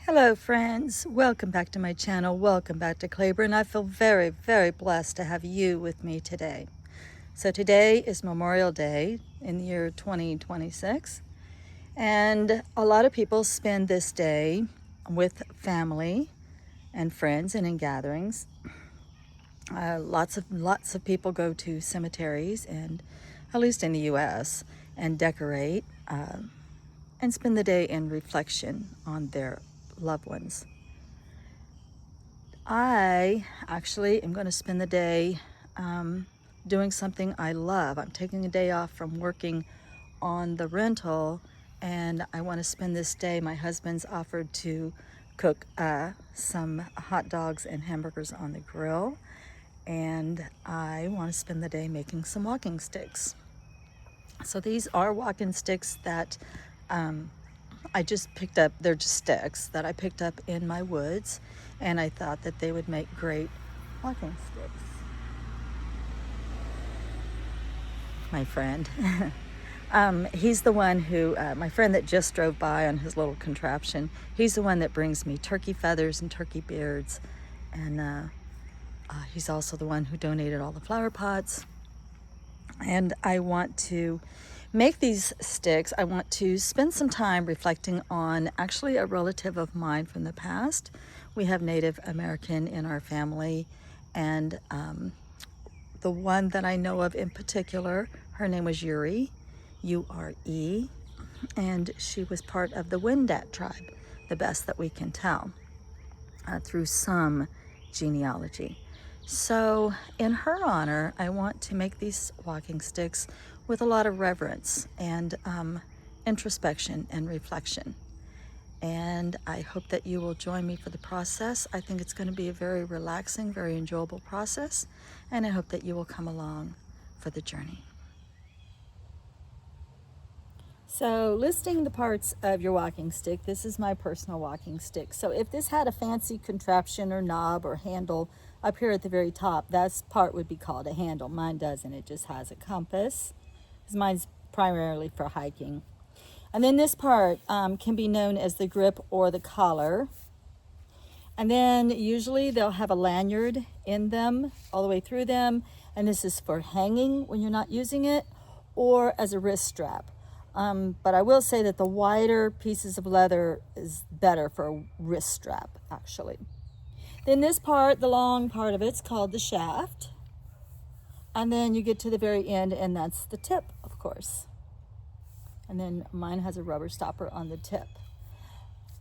Hello friends, welcome back to my channel, welcome back to Cleburne. I feel very, very blessed to have you with me today. So today is Memorial Day in the year 2026, and a lot of people spend this day with family and friends and in gatherings. Lots of people go to cemeteries, and at least in the U.S., and decorate and spend the day in reflection on their loved ones. I actually am going to spend the day doing something I love. I'm taking a day off from working on the rental, and I want to spend this day. My husband's offered to cook some hot dogs and hamburgers on the grill, and I want to spend the day making some walking sticks. So these are walking sticks that I just picked up. They're just sticks that I picked up in my woods, and I thought that they would make great walking sticks. My friend, he's the one who, my friend that just drove by on his little contraption, he's the one that brings me turkey feathers and turkey beards, and he's also the one who donated all the flower pots. And I want to make these sticks. I want to spend some time reflecting on actually a relative of mine from the past. We have Native American in our family, and the one that I know of in particular, her name was Uri, U-R-E, and she was part of the Wendat tribe, the best that we can tell, through some genealogy. So in her honor, I want to make these walking sticks with a lot of reverence and introspection and reflection. And I hope that you will join me for the process. I think it's going to be a very relaxing, very enjoyable process, and I hope that you will come along for the journey. So listing the parts of your walking stick, this is my personal walking stick. So if this had a fancy contraption or knob or handle up here at the very top, that part would be called a handle. Mine doesn't, it just has a compass, because mine's primarily for hiking. And then this part can be known as the grip or the collar. And then usually they'll have a lanyard in them, all the way through them. And this is for hanging when you're not using it, or as a wrist strap. But I will say that the wider pieces of leather is better for a wrist strap, actually. Then this part, the long part of it's called the shaft. And then you get to the very end, and that's the tip, of course. And then mine has a rubber stopper on the tip.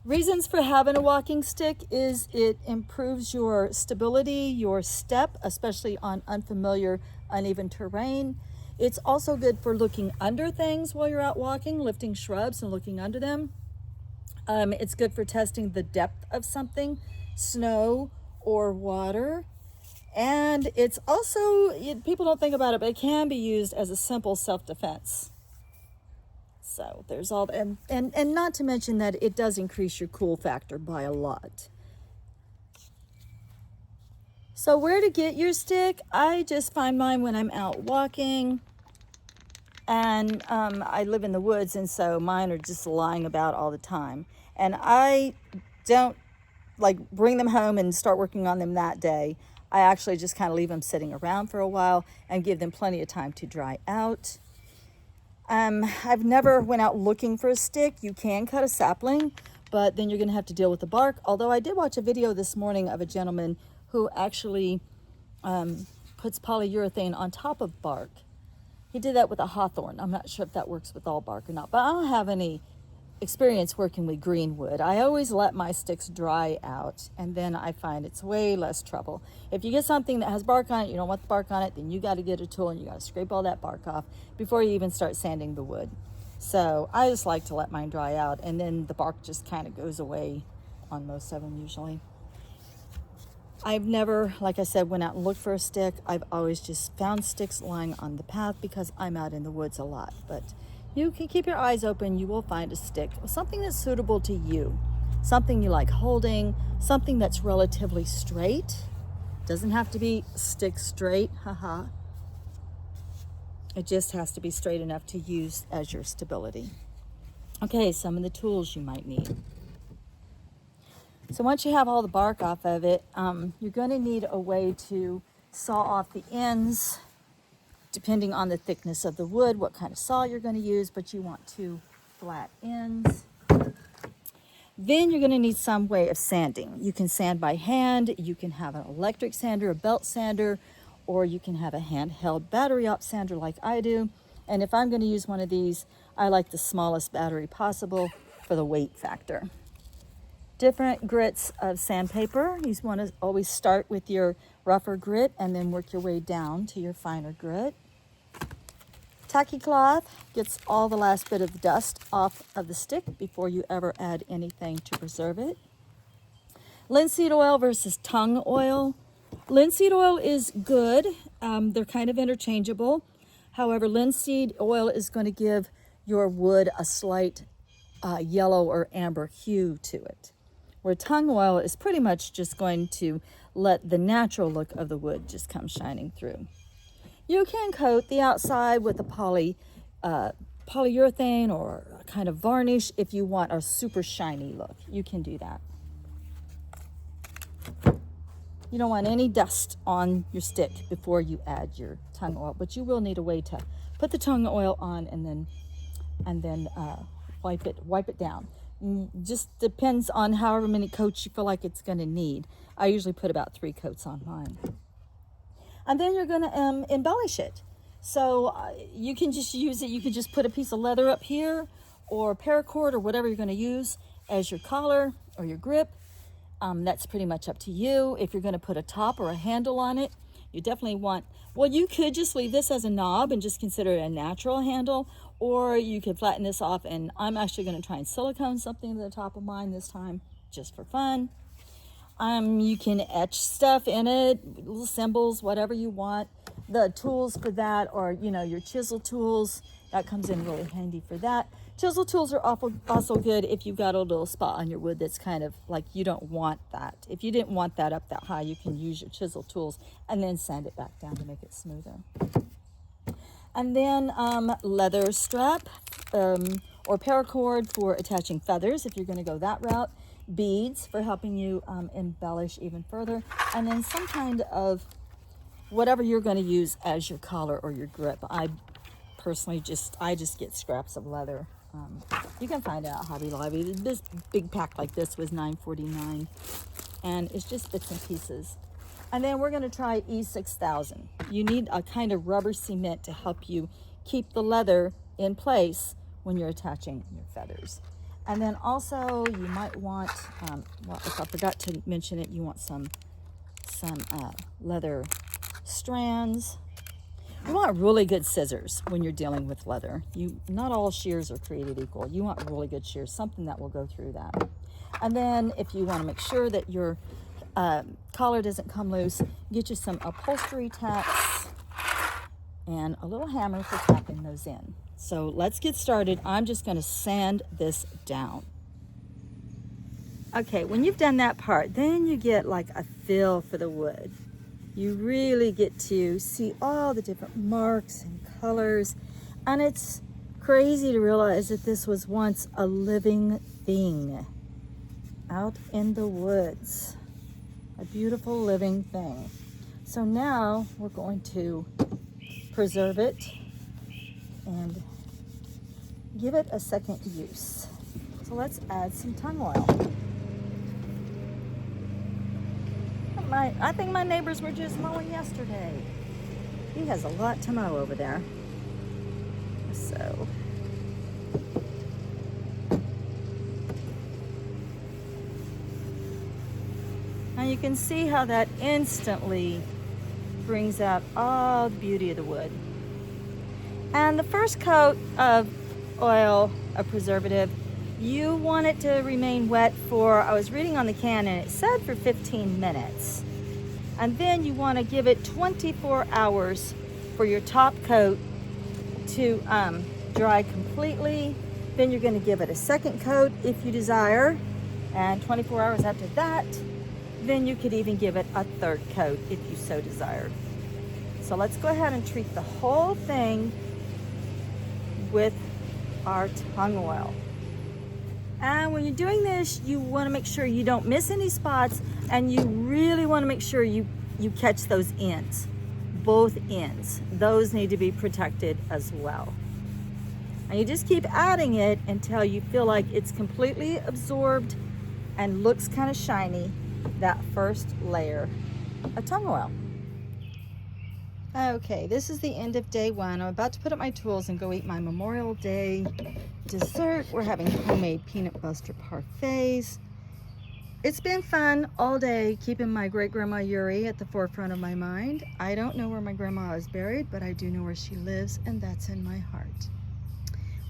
Reasons for having a walking stick is it improves your stability, your step, especially on unfamiliar, uneven terrain. It's also good for looking under things while you're out walking, lifting shrubs and looking under them. It's good for testing the depth of something, snow or water. And it's also, people don't think about it, but it can be used as a simple self-defense. So there's all, and not to mention that it does increase your cool factor by a lot. So where to get your stick? I just find mine when I'm out walking, and I live in the woods, and so mine are just lying about all the time. And I don't like bring them home and start working on them that day. I actually just kind of leave them sitting around for a while and give them plenty of time to dry out. I've never went out looking for a stick. You can cut a sapling, but then you're going to have to deal with the bark. Although I did watch a video this morning of a gentleman who actually puts polyurethane on top of bark. He did that with a hawthorn. I'm not sure if that works with all bark or not, but I don't have any experience working with green wood. I always let my sticks dry out, and then I find it's way less trouble. If you get something that has bark on it, you don't want the bark on it, then you got to get a tool and you got to scrape all that bark off before you even start sanding the wood. So I just like to let mine dry out, and then the bark just kind of goes away on most of them usually. I've never, like I said, went out and looked for a stick. I've always just found sticks lying on the path because I'm out in the woods a lot. But you can keep your eyes open. You will find a stick, something that's suitable to you, something you like holding, something that's relatively straight. Doesn't have to be stick straight, haha. It just has to be straight enough to use as your stability. Okay, some of the tools you might need. So once you have all the bark off of it, you're going to need a way to saw off the ends, depending on the thickness of the wood, what kind of saw you're going to use, but you want two flat ends. Then you're going to need some way of sanding. You can sand by hand, you can have an electric sander, a belt sander, or you can have a handheld battery op sander like I do. And if I'm going to use one of these, I like the smallest battery possible for the weight factor. Different grits of sandpaper. You want to always start with your rougher grit and then work your way down to your finer grit. Tacky cloth gets all the last bit of the dust off of the stick before you ever add anything to preserve it. Linseed oil versus tung oil. Linseed oil is good. They're kind of interchangeable. However, linseed oil is going to give your wood a slight yellow or amber hue to it, where tung oil is pretty much just going to let the natural look of the wood just come shining through. You can coat the outside with a polyurethane or a kind of varnish if you want a super shiny look. You can do that. You don't want any dust on your stick before you add your tung oil, but you will need a way to put the tung oil on and then wipe it down. Just depends on however many coats you feel like it's going to need. I usually put about 3 coats on mine. And then you're going to embellish it. So you can just use it. You can just put a piece of leather up here or paracord or whatever you're going to use as your collar or your grip. That's pretty much up to you. If you're going to put a top or a handle on it, you definitely want, well, you could just leave this as a knob and just consider it a natural handle, or you could flatten this off, and I'm actually going to try and silicone something to the top of mine this time, just for fun. You can etch stuff in it, little symbols, whatever you want. The tools for that are, your chisel tools. That comes in really handy for that. Chisel tools are also good if you've got a little spot on your wood that's kind of like you don't want that. If you didn't want that up that high, you can use your chisel tools and then sand it back down to make it smoother. And then leather strap or paracord for attaching feathers if you're going to go that route. Beads for helping you embellish even further. And then some kind of whatever you're going to use as your collar or your grip. I personally just get scraps of leather. You can find it at Hobby Lobby. This big pack like this was $9.49, and it's just bits and pieces. And then we're going to try E6000. You need a kind of rubber cement to help you keep the leather in place when you're attaching your feathers. And then also you might want, well, if I forgot to mention it, you want some leather strands. You want really good scissors when you're dealing with leather. Not all shears are created equal. You want really good shears, something that will go through that. And then if you want to make sure that your collar doesn't come loose, get you some upholstery tacks and a little hammer for tapping those in. So let's get started. I'm just going to sand this down. Okay, when you've done that part, then you get like a feel for the wood. You really get to see all the different marks and colors. And it's crazy to realize that this was once a living thing out in the woods. A beautiful living thing. So now we're going to preserve it and give it a second use. So let's add some tung oil. I think my neighbors were just mowing yesterday. He has a lot to mow over there. So now you can see how that instantly brings out all the beauty of the wood. And the first coat of oil, a preservative, you want it to remain wet for, I was reading on the can and it said for 15 minutes. And then you want to give it 24 hours for your top coat to dry completely. Then you're going to give it a second coat if you desire. And 24 hours after that, then you could even give it a third coat if you so desired. So let's go ahead and treat the whole thing with our tung oil. And when you're doing this, you want to make sure you don't miss any spots, and you really want to make sure you catch those ends, both ends. Those need to be protected as well. And you just keep adding it until you feel like it's completely absorbed and looks kind of shiny, that first layer of tung oil. Okay, this is the end of day one. I'm about to put up my tools and go eat my Memorial Day dessert. We're having homemade peanut butter parfaits. It's been fun all day keeping my great-grandma Yuri at the forefront of my mind. I don't know where my grandma is buried, but I do know where she lives, and that's in my heart.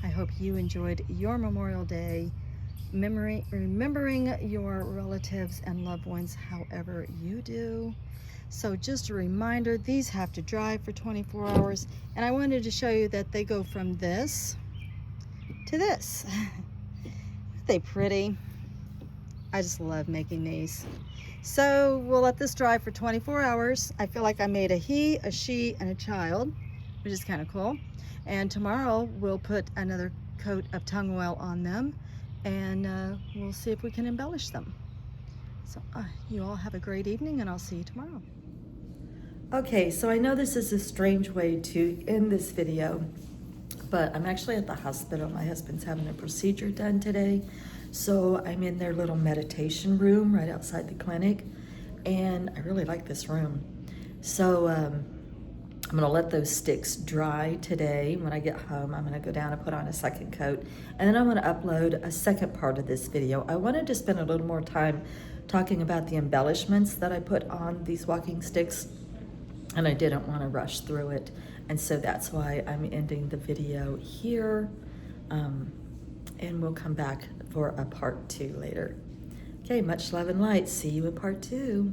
I hope you enjoyed your Memorial Day, remembering your relatives and loved ones however you do. So just a reminder, these have to dry for 24 hours, and I wanted to show you that they go from this to this. Aren't they pretty? I just love making these. So we'll let this dry for 24 hours. I feel like I made a he, a she, and a child, which is kind of cool. And tomorrow we'll put another coat of tung oil on them, and we'll see if we can embellish them. So you all have a great evening, and I'll see you tomorrow. Okay, so I know this is a strange way to end this video, but I'm actually at the hospital. My husband's having a procedure done today. So I'm in their little meditation room right outside the clinic, and I really like this room. So I'm gonna let those sticks dry today. When I get home, I'm gonna go down and put on a second coat, and then I'm gonna upload a second part of this video. I wanted to spend a little more time talking about the embellishments that I put on these walking sticks, and I didn't want to rush through it, and so that's why I'm ending the video here, and we'll come back for a part 2 later. Okay, much love and light. See you in part 2.